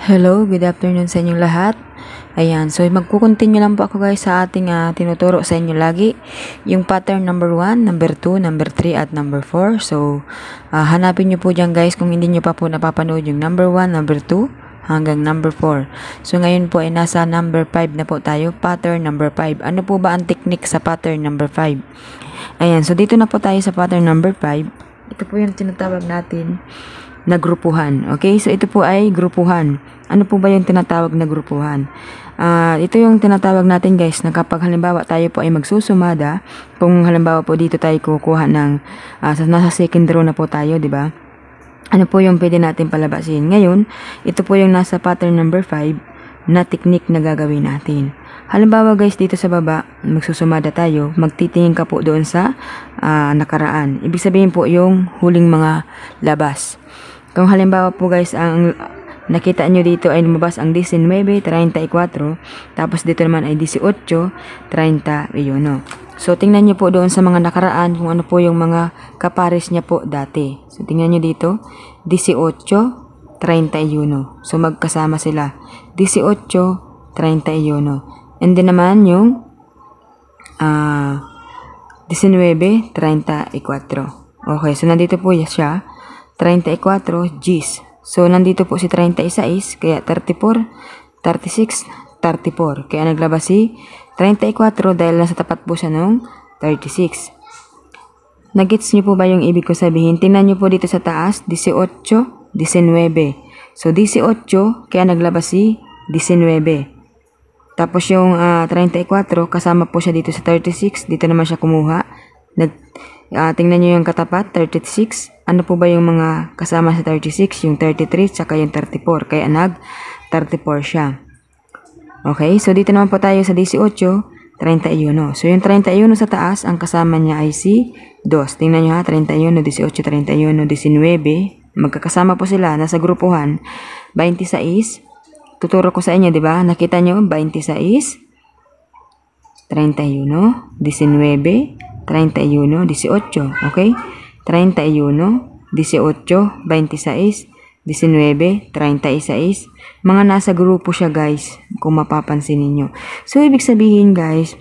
Hello, good afternoon sa inyong lahat. Ayan, so magkukontinue lang po ako guys sa ating tinuturo sa inyo lagi. Yung pattern number 1, number 2, number 3 at number 4. So, hanapin nyo po dyan guys kung hindi nyo pa po napapanood yung number 1, number 2 hanggang number 4. So, ngayon po ay nasa number 5 na po tayo, pattern number 5. Ano po ba ang technique sa pattern number 5? Ayan, so dito na po tayo sa pattern number 5. Ito po yung tinatawag natin na grupuhan. Okay? So, ito po ay grupuhan. Ano po ba yung tinatawag na grupuhan? Ito yung tinatawag natin guys na kapag halimbawa tayo po ay magsusumada, kung halimbawa po dito tayo kukuha ng nasa second row na po tayo, di ba? Ano po yung pwede natin palabasin? Ngayon, ito po yung nasa pattern number 5 na technique na gagawin natin. Halimbawa guys, dito sa baba, magsusumada tayo, magtitingin ka po doon sa nakaraan. Ibig sabihin po yung huling mga labas. Kung halimbawa po guys, ang nakita nyo dito ay lumabas ang 19:34, tapos dito naman ay 18:31. So, tingnan nyo po doon sa mga nakaraan kung ano po yung mga kapares niya po dati. So, tingnan nyo dito, 18:31. So, magkasama sila. 18:31. And then naman yung 19:34. Okay, so nandito po siya. 34 Gs. So, nandito po si 36, kaya 34, 36, 34. Kaya naglabas si 34 dahil nasa tapat po siya nung 36. Nagets niyo po ba yung ibig ko sabihin? Tingnan niyo po dito sa taas, 18, 19. So, 18, kaya naglabas si 19. Tapos yung 34, kasama po siya dito sa 36. Dito naman siya kumuha. Tingnan nyo yung katapat, 36. Ano po ba yung mga kasama sa 36? Yung 33, tsaka yung 34. Kaya nag-34 siya. Okay, so dito naman po tayo sa 18:31. So yung 31 sa taas, ang kasama niya ay si 2. Tingnan nyo ha, 31, 18, 31, 19. Magkakasama po sila, nasa grupuhan. 26. Tuturo ko sa inyo, di ba? Nakita nyo, 26, 31, 19, 31, 18, okay? 31, 18, 26, 19, 36. Mga nasa grupo siya guys, kung mapapansin ninyo. So, ibig sabihin guys,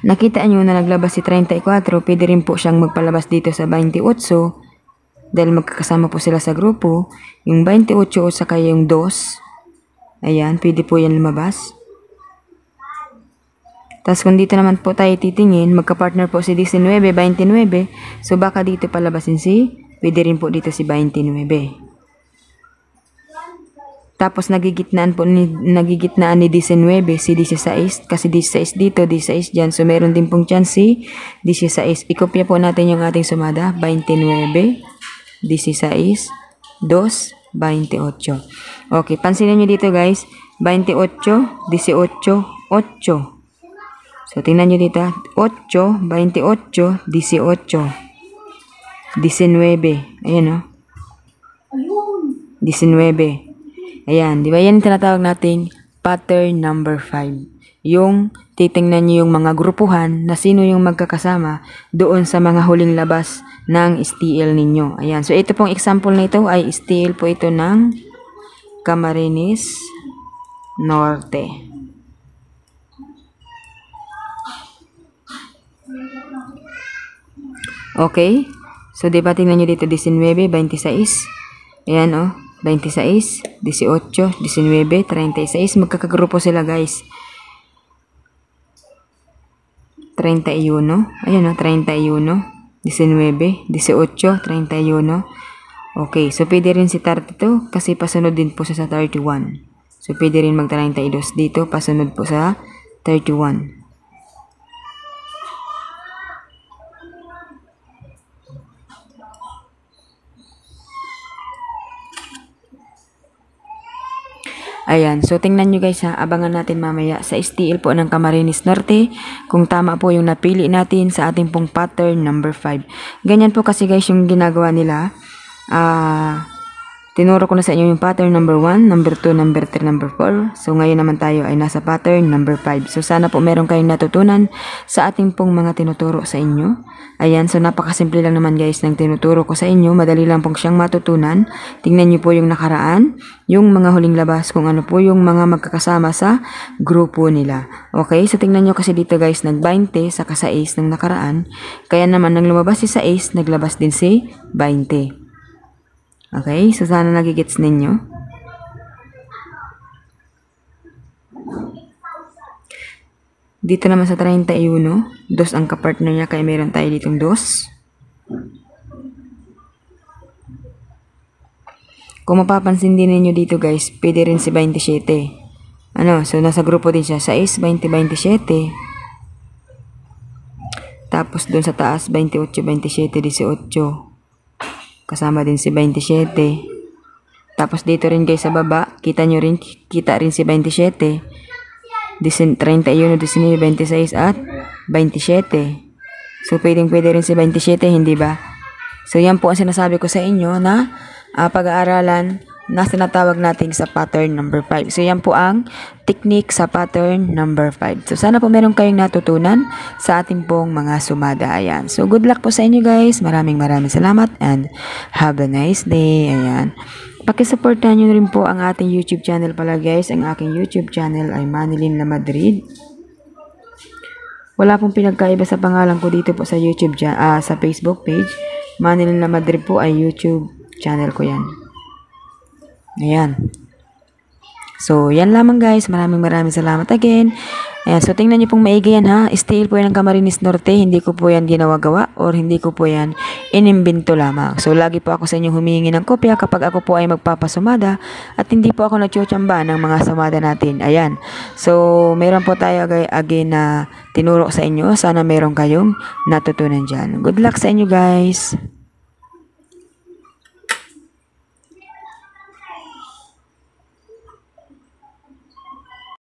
nakita nyo na naglabas si 34, pwede rin po siyang magpalabas dito sa 28, dahil magkakasama po sila sa grupo. Yung 28 o saka yung 2, ayan, pwede po yan lumabas. Tapos kung dito naman po tayo titingin, magka-partner po si 19, 29. So baka dito palabasin pwede rin po dito si 29. Tapos nagigitnaan ni 19 si 16, kasi 16 dito, 16 dyan. So meron din pong chance si 16. Ikopya po natin yung ating sumada, 29, 16, 2, 28. Okay, pansinin nyo dito guys, 28, 18, 8. So, tingnan nyo dito. 8, 28, 18, 19. Ayan o. 19. Ayan. Di ba yan tinatawag nating pattern number 5. Yung titingnan nyo yung mga grupuhan na sino yung magkakasama doon sa mga huling labas ng STL ninyo. Ayan. So, ito pong example na ito ay STL po ito ng Camarines Norte. Okay. So, diba tingnan nyo dito 19, 26. Ayan o. 26, 18, 19, 36. Magkakagrupo sila guys. 31. Ayan o. 31, 19, 18, 31. Okay. So, pwede rin si 32 kasi pasunod din po siya sa 31. So, pwede rin mag-32 dito. Pasunod po sa 31. Ayan, so tingnan nyo guys ha, abangan natin mamaya sa STL po ng Camarines Norte kung tama po yung napili natin sa ating pong pattern number 5. Ganyan po kasi guys yung ginagawa nila. tinuro ko na sa inyo yung pattern number 1, number 2, number 3, number 4. So, ngayon naman tayo ay nasa pattern number 5. So, sana po meron kayong natutunan sa ating pong mga tinuturo sa inyo. Ayan, so napakasimple lang naman guys ng tinuturo ko sa inyo. Madali lang pong siyang matutunan. Tingnan nyo po yung nakaraan, yung mga huling labas, kung ano po yung mga magkakasama sa grupo nila. Okay, so tingnan nyo kasi dito guys, nag-20 sa sa ace ng nakaraan. Kaya naman, nang lumabas si sa ace, naglabas din si 20. Okay, so sana nagigets ninyo. Dito naman sa 31, dos ang kapartner niya, kaya meron tayo ditong dos. Kung mapapansin din ninyo dito guys, pwede rin si 27. Ano, so nasa grupo din siya, sa ace 20, 27. Tapos dun sa taas, 28, 27, 18. Kasama din si 27. Tapos dito rin guys sa baba, kita rin si 27. 31, 19, 26 at 27. So pwede rin si 27, hindi ba? So yan po ang sinasabi ko sa inyo na pag-aaralan na sinatawag natin sa pattern number 5. So yan po ang technique sa pattern number 5. So sana po meron kayong natutunan sa ating pong mga sumada. Ayan. So good luck po sa inyo guys. Maraming salamat and have a nice day. Ayan. Pakisuportahan nyo rin po ang ating YouTube channel pala guys. Ang aking YouTube channel ay Manilyn La Madrid. Wala pong pinagkaiba sa pangalan ko dito po sa YouTube sa Facebook page. Manilyn La Madrid po ay YouTube channel ko yan. Ayan. So, yan lamang guys. Maraming salamat again. Ayan. So, tingnan niyo pong maigi yan ha. Style po yan ng Camarines Norte. Hindi ko po yan ginawa-gawa or hindi ko po yan inimbento lamang. So, lagi po ako sa inyong humihingi ng kopya kapag ako po ay magpapasumada at hindi po ako nagchuchamba ng mga sumada natin. Ayan. So, meron po tayo again na tinuro sa inyo. Sana meron kayong natutunan dyan. Good luck sa inyo guys.